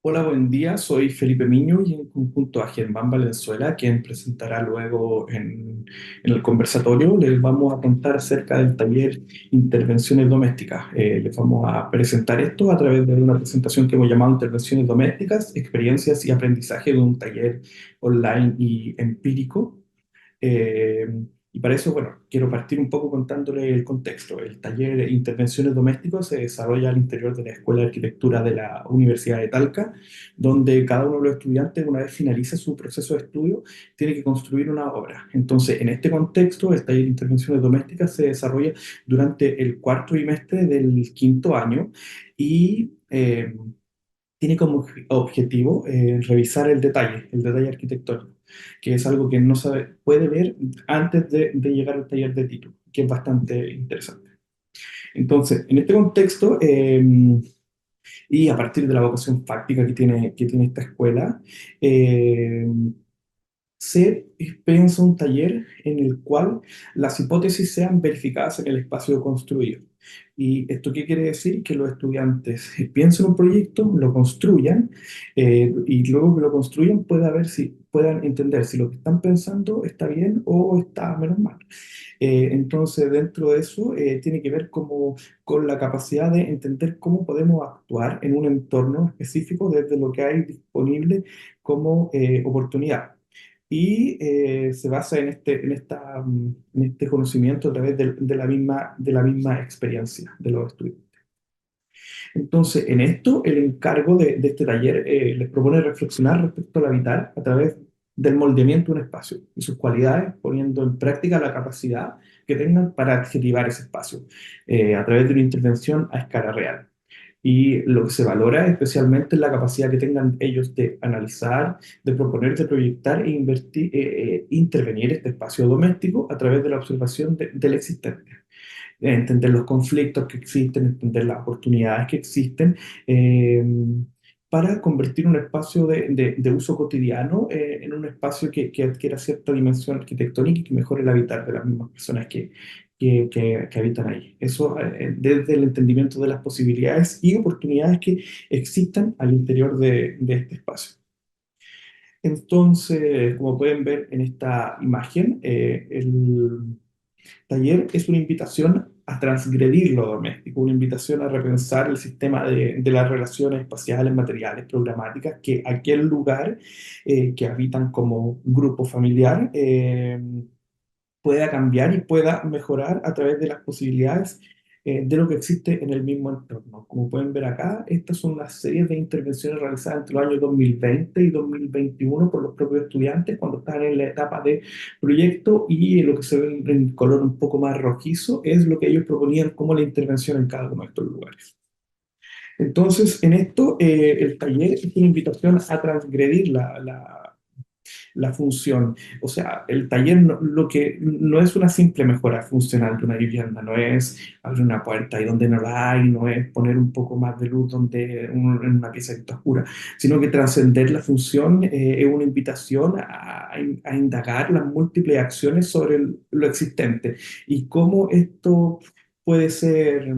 Hola, buen día. Soy Felipe Miño y en conjunto a Germán Valenzuela, quien presentará luego en el conversatorio, les vamos a contar acerca del taller Intervenciones Domésticas. Les vamos a presentar esto a través de una presentación que hemos llamado Intervenciones Domésticas, Experiencias y Aprendizaje de un taller online y empírico. Eh, y para eso, bueno, quiero partir un poco contándole el contexto. El taller Intervenciones Domésticas se desarrolla al interior de la Escuela de Arquitectura de la Universidad de Talca, donde cada uno de los estudiantes, una vez finaliza su proceso de estudio, tiene que construir una obra. Entonces, en este contexto, el taller Intervenciones Domésticas se desarrolla durante el cuarto trimestre del quinto año y tiene como objetivo revisar el detalle arquitectónico, que es algo que no sabe, puede ver antes de llegar al taller de título, que es bastante interesante. Entonces, en este contexto, y a partir de la vocación fáctica que tiene esta escuela, eh, se piensa un taller en el cual las hipótesis sean verificadas en el espacio construido. ¿Y esto qué quiere decir? Que los estudiantes piensen un proyecto, lo construyan, y luego que lo construyan puedan entender si lo que están pensando está bien o está menos mal. Entonces, dentro de eso, tiene que ver con la capacidad de entender cómo podemos actuar en un entorno específico desde lo que hay disponible como oportunidad. Y se basa en este conocimiento a través de la misma experiencia de los estudiantes. Entonces, en esto, el encargo de este taller les propone reflexionar respecto al habitar a través del moldeamiento de un espacio y sus cualidades, poniendo en práctica la capacidad que tengan para adjetivar ese espacio a través de una intervención a escala real. Y lo que se valora especialmente es la capacidad que tengan ellos de analizar, de proponer, de proyectar e intervenir este espacio doméstico a través de la observación del existente. Entender los conflictos que existen, entender las oportunidades que existen, eh, para convertir un espacio de uso cotidiano en un espacio que adquiera cierta dimensión arquitectónica y que mejore el habitar de las mismas personas que habitan ahí. Eso desde el entendimiento de las posibilidades y oportunidades que existan al interior de este espacio. Entonces, como pueden ver en esta imagen, el taller es una invitación a transgredir lo doméstico, una invitación a repensar el sistema de las relaciones espaciales, materiales, programáticas, que aquel lugar que habitan como grupo familiar pueda cambiar y pueda mejorar a través de las posibilidades de lo que existe en el mismo entorno. Como pueden ver acá, estas son las series de intervenciones realizadas entre los años 2020 y 2021 por los propios estudiantes cuando están en la etapa de proyecto, y lo que se ve en color un poco más rojizo es lo que ellos proponían como la intervención en cada uno de estos lugares. Entonces, en esto, el taller es una invitación a transgredir la función. O sea, el taller lo que no es una simple mejora funcional de una vivienda, no es abrir una puerta ahí donde no la hay, no es poner un poco más de luz en una pieza que está oscura, sino que trascender la función es una invitación a indagar las múltiples acciones sobre lo existente y cómo esto puede ser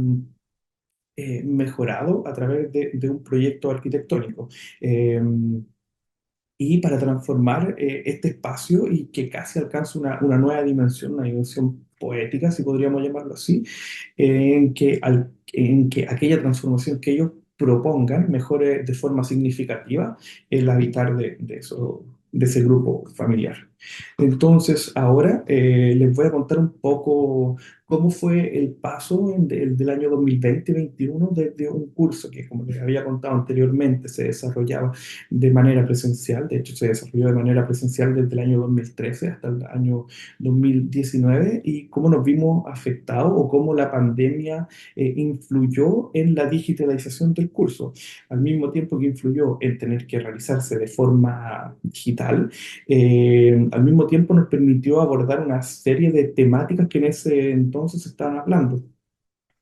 mejorado a través de un proyecto arquitectónico. Eh, y para transformar este espacio y que casi alcance una nueva dimensión, una dimensión poética, si podríamos llamarlo así, en que aquella transformación que ellos propongan mejore de forma significativa el habitar de ese grupo familiar. Entonces, ahora les voy a contar un poco cómo fue el paso del año 2020-2021 desde un curso que, como les había contado anteriormente, se desarrollaba de manera presencial. De hecho, se desarrolló de manera presencial desde el año 2013 hasta el año 2019, y cómo nos vimos afectados o cómo la pandemia influyó en la digitalización del curso, al mismo tiempo que influyó en tener que realizarse de forma digital. Al mismo tiempo nos permitió abordar una serie de temáticas que en ese entonces se estaban hablando,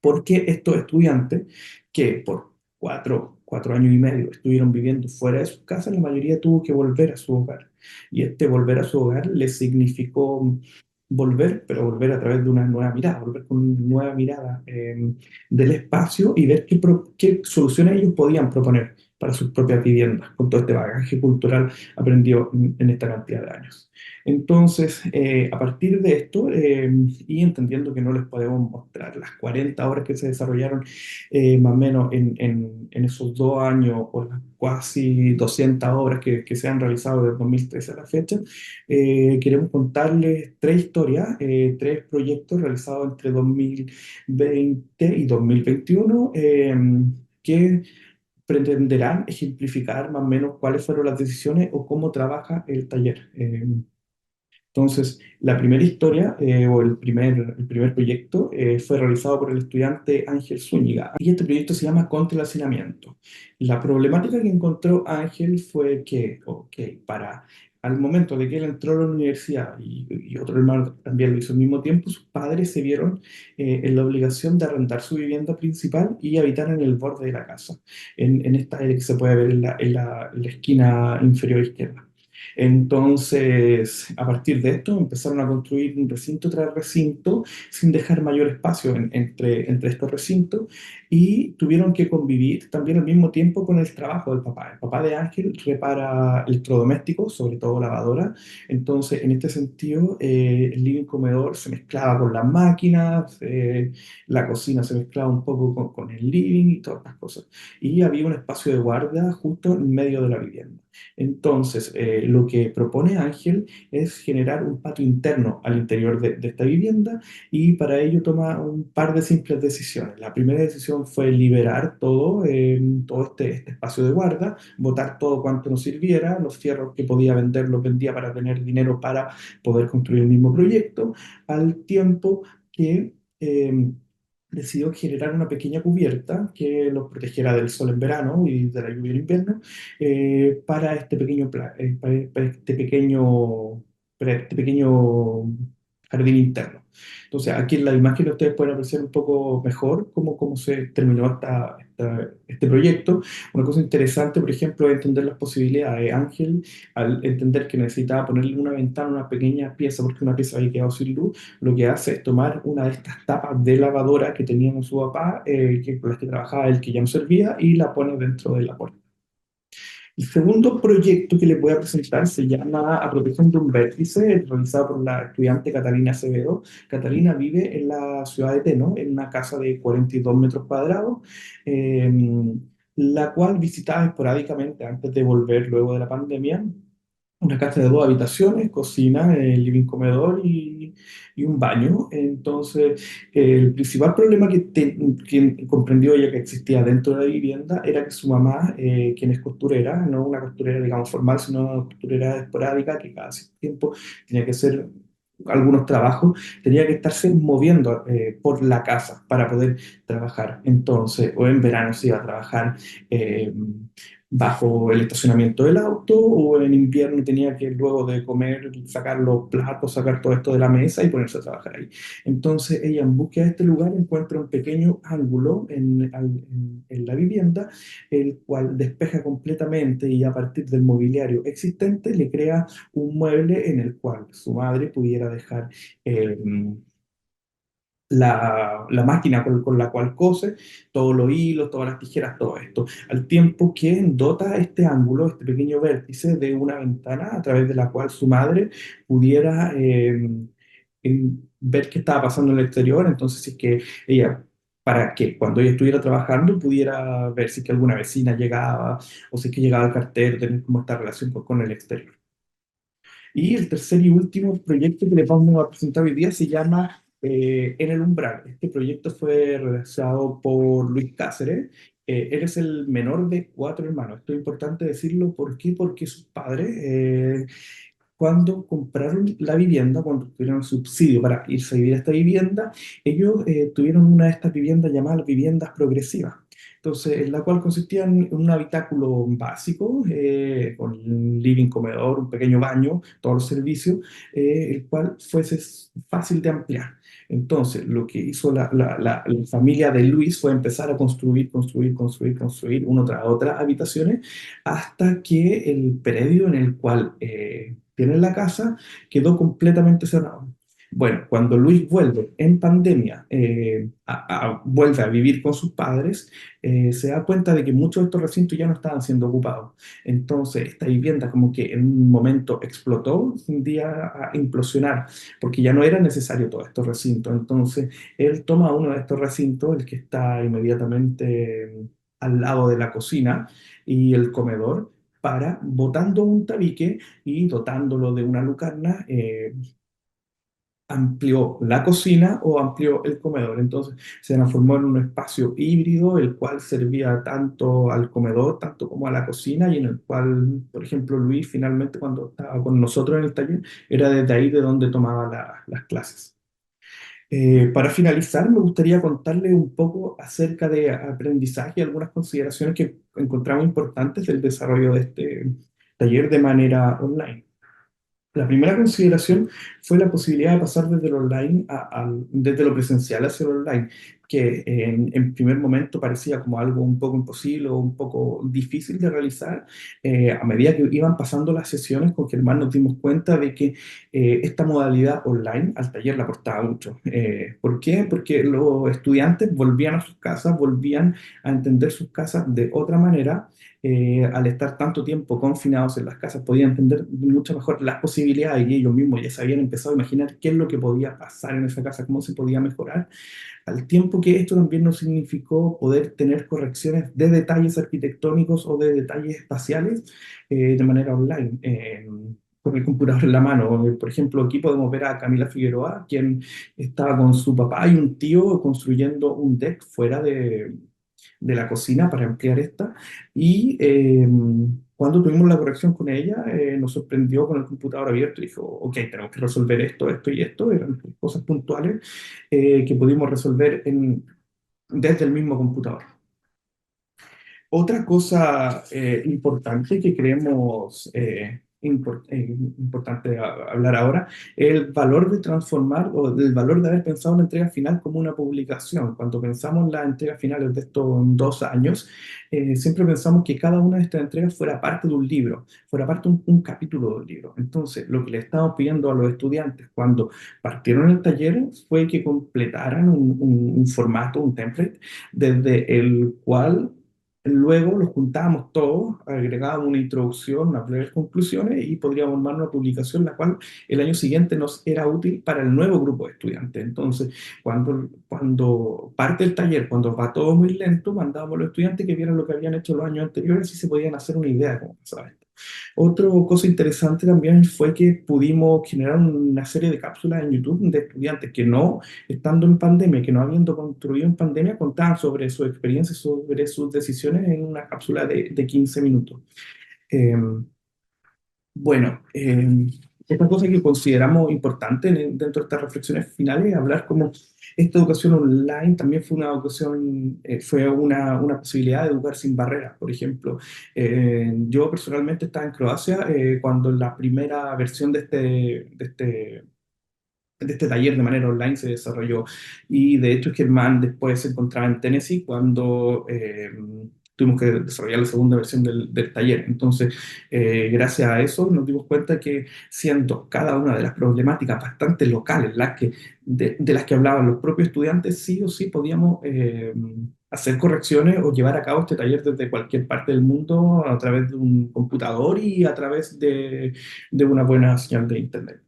porque estos estudiantes que por cuatro años y medio estuvieron viviendo fuera de sus casas, la mayoría tuvo que volver a su hogar. Y este volver a su hogar les significó volver, pero volver a través de una nueva mirada, volver con una nueva mirada del espacio y ver qué soluciones ellos podían proponer para sus propias viviendas, con todo este bagaje cultural aprendido en esta cantidad de años. Entonces, a partir de esto, y entendiendo que no les podemos mostrar las 40 horas que se desarrollaron más o menos en esos 2 años o las casi 200 obras que se han realizado desde 2013 a la fecha, queremos contarles tres historias, tres proyectos realizados entre 2020 y 2021, que pretenderán ejemplificar más o menos cuáles fueron las decisiones o cómo trabaja el taller. Entonces, la primera historia o el primer proyecto fue realizado por el estudiante Ángel Zúñiga y este proyecto se llama Contra el hacinamiento. La problemática que encontró Ángel fue que, ok, para al momento de que él entró a la universidad y otro hermano también lo hizo al mismo tiempo, sus padres se vieron en la obligación de arrendar su vivienda principal y habitar en el borde de la casa, en esta área que se puede ver en la esquina inferior izquierda. Entonces, a partir de esto, empezaron a construir un recinto tras recinto sin dejar mayor espacio entre estos recintos y tuvieron que convivir también al mismo tiempo con el trabajo del papá. El papá de Ángel repara electrodomésticos, sobre todo lavadora. Entonces, en este sentido, el living comedor se mezclaba con las máquinas, la cocina se mezclaba un poco con el living y todas estas cosas. Y había un espacio de guardia justo en medio de la vivienda. Entonces, lo que propone Ángel es generar un patio interno al interior de esta vivienda y para ello toma un par de simples decisiones. La primera decisión fue liberar todo este espacio de guarda, botar todo cuanto nos sirviera, los fierros que podía vender los vendía para tener dinero para poder construir el mismo proyecto, al tiempo que decidió generar una pequeña cubierta que los protegiera del sol en verano y de la lluvia en invierno para este pequeño, para este pequeño jardín interno. Entonces, aquí en la imagen ustedes pueden apreciar un poco mejor cómo se terminó este proyecto. Una cosa interesante, por ejemplo, es entender las posibilidades. Ángel, al entender que necesitaba ponerle una ventana, una pequeña pieza, porque una pieza había quedado sin luz, lo que hace es tomar una de estas tapas de lavadora que teníamos su papá, con las que trabajaba él, que ya no servía, y la pone dentro de la puerta. El segundo proyecto que les voy a presentar se llama A Protección de un Vértice, realizado por la estudiante Catalina Acevedo. Catalina vive en la ciudad de Teno, en una casa de 42 metros cuadrados, eh, la cual visitaba esporádicamente antes de volver luego de la pandemia. Una casa de 2 habitaciones, cocina, living comedor y un baño. Entonces, el principal problema que comprendió ella que existía dentro de la vivienda era que su mamá, quien es costurera, no una costurera, digamos, formal, sino una costurera esporádica, que cada cierto tiempo tenía que hacer algunos trabajos, tenía que estarse moviendo por la casa para poder trabajar. Entonces, o en verano se iba a trabajar eh, bajo el estacionamiento del auto, o en invierno tenía que luego de comer sacar los platos, sacar todo esto de la mesa y ponerse a trabajar ahí. Entonces ella en búsqueda de este lugar encuentra un pequeño ángulo en la vivienda, el cual despeja completamente y a partir del mobiliario existente le crea un mueble en el cual su madre pudiera dejar eh, la máquina con la cual cose, todos los hilos, todas las tijeras, todo esto, al tiempo que dota este ángulo, este pequeño vértice, de una ventana a través de la cual su madre pudiera ver qué estaba pasando en el exterior. Entonces si es que ella, para que cuando ella estuviera trabajando pudiera ver si es que alguna vecina llegaba o si es que llegaba el cartero, tener como esta relación con el exterior. Y el tercer y último proyecto que les vamos a presentar hoy día se llama En el Umbral. Este proyecto fue realizado por Luis Cáceres. Él es el menor de 4 hermanos. Esto es importante decirlo. ¿Por qué? Porque sus padres, cuando compraron la vivienda, cuando tuvieron subsidio para irse a vivir a esta vivienda, ellos tuvieron una de estas viviendas llamadas viviendas progresivas. Entonces, en la cual consistía en un habitáculo básico, con un living, comedor, un pequeño baño, todos los servicios, el cual fuese fácil de ampliar. Entonces, lo que hizo la familia de Luis fue empezar a construir una tras otra habitaciones hasta que el predio en el cual tienen la casa quedó completamente cerrado. Bueno, cuando Luis vuelve en pandemia, vuelve a vivir con sus padres, se da cuenta de que muchos de estos recintos ya no estaban siendo ocupados. Entonces, esta vivienda como que en un momento explotó, un día a implosionar, porque ya no era necesario todos estos recintos. Entonces, él toma uno de estos recintos, el que está inmediatamente al lado de la cocina y el comedor, para, botando un tabique y dotándolo de una lucarna, amplió la cocina o amplió el comedor. Entonces se transformó en un espacio híbrido, el cual servía tanto al comedor, tanto como a la cocina, y en el cual, por ejemplo, Luis finalmente cuando estaba con nosotros en el taller, era desde ahí de donde tomaba las clases. Para finalizar, me gustaría contarle un poco acerca de aprendizaje y algunas consideraciones que encontramos importantes del desarrollo de este taller de manera online. La primera consideración fue la posibilidad de pasar desde lo online desde lo presencial hacia lo online, que en primer momento parecía como algo un poco imposible o un poco difícil de realizar. A medida que iban pasando las sesiones, con Germán nos dimos cuenta de que esta modalidad online al taller la aportaba mucho. ¿Por qué? Porque los estudiantes volvían a sus casas, volvían a entender sus casas de otra manera. Al estar tanto tiempo confinados en las casas, podían entender mucho mejor las posibilidades y ellos mismos ya se habían empezado a imaginar qué es lo que podía pasar en esa casa, cómo se podía mejorar, al tiempo que esto también nos significó poder tener correcciones de detalles arquitectónicos o de detalles espaciales de manera online. Con el computador en la mano. Por ejemplo, aquí podemos ver a Camila Figueroa, quien estaba con su papá y un tío construyendo un deck fuera de la cocina para ampliar esta. Y cuando tuvimos la corrección con ella, nos sorprendió con el computador abierto y dijo, ok, tenemos que resolver esto, esto y esto. Eran cosas puntuales que pudimos resolver desde el mismo computador. Otra cosa importante que creemos importante hablar ahora es el valor de transformar o el valor de haber pensado una entrega final como una publicación. Cuando pensamos en las entregas finales de estos 2 años, siempre pensamos que cada una de estas entregas fuera parte de un libro, fuera parte de un capítulo de un libro. Entonces, lo que le estamos pidiendo a los estudiantes cuando partieron el taller fue que completaran un formato, un template, desde el cual luego los juntábamos todos, agregábamos una introducción, unas breves conclusiones y podríamos armar una publicación la cual el año siguiente nos era útil para el nuevo grupo de estudiantes. Entonces, cuando parte el taller, cuando va todo muy lento, mandábamos a los estudiantes que vieran lo que habían hecho los años anteriores y se podían hacer una idea de cómo pasaba esto. Otra cosa interesante también fue que pudimos generar una serie de cápsulas en YouTube de estudiantes que no, estando en pandemia, que no habiendo construido en pandemia, contaban sobre su experiencia, sobre sus decisiones en una cápsula de 15 minutos. Eh, bueno, otra cosa que consideramos importante dentro de estas reflexiones finales es hablar como esta educación online también fue una educación, fue una posibilidad de educar sin barreras. Por ejemplo, yo personalmente estaba en Croacia cuando la primera versión de este taller de manera online se desarrolló. Y de hecho Germán después se encontraba en Tennessee cuando tuvimos que desarrollar la segunda versión del taller. Entonces, gracias a eso nos dimos cuenta que siendo cada una de las problemáticas bastante locales, de las que hablaban los propios estudiantes, sí o sí podíamos hacer correcciones o llevar a cabo este taller desde cualquier parte del mundo a través de un computador y a través de una buena señal de internet.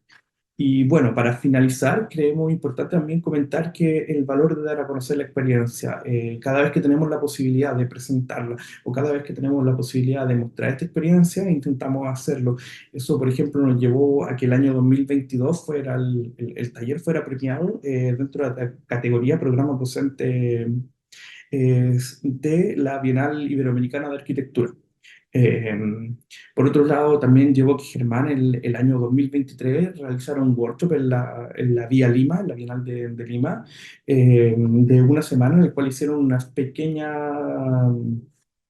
Y bueno, para finalizar, creemos importante también comentar que el valor de dar a conocer la experiencia, cada vez que tenemos la posibilidad de presentarla o cada vez que tenemos la posibilidad de mostrar esta experiencia, intentamos hacerlo. Eso, por ejemplo, nos llevó a que el año 2022 fuera el taller fuera premiado dentro de la categoría Programa Docente de la Bienal Iberoamericana de Arquitectura. Eh, por otro lado, también llevó que Germán el año 2023 realizara un workshop en la Vía Lima, en la Bienal de Lima, de una semana en el cual hicieron unas pequeñas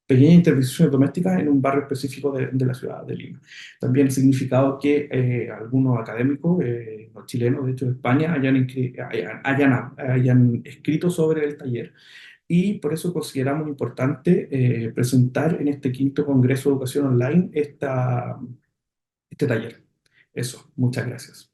intervenciones domésticas en un barrio específico de la ciudad de Lima. También el significado que algunos académicos, no chilenos, de hecho de España, hayan escrito sobre el taller y por eso consideramos importante presentar en este quinto Congreso de Educación Online este taller. Eso, muchas gracias.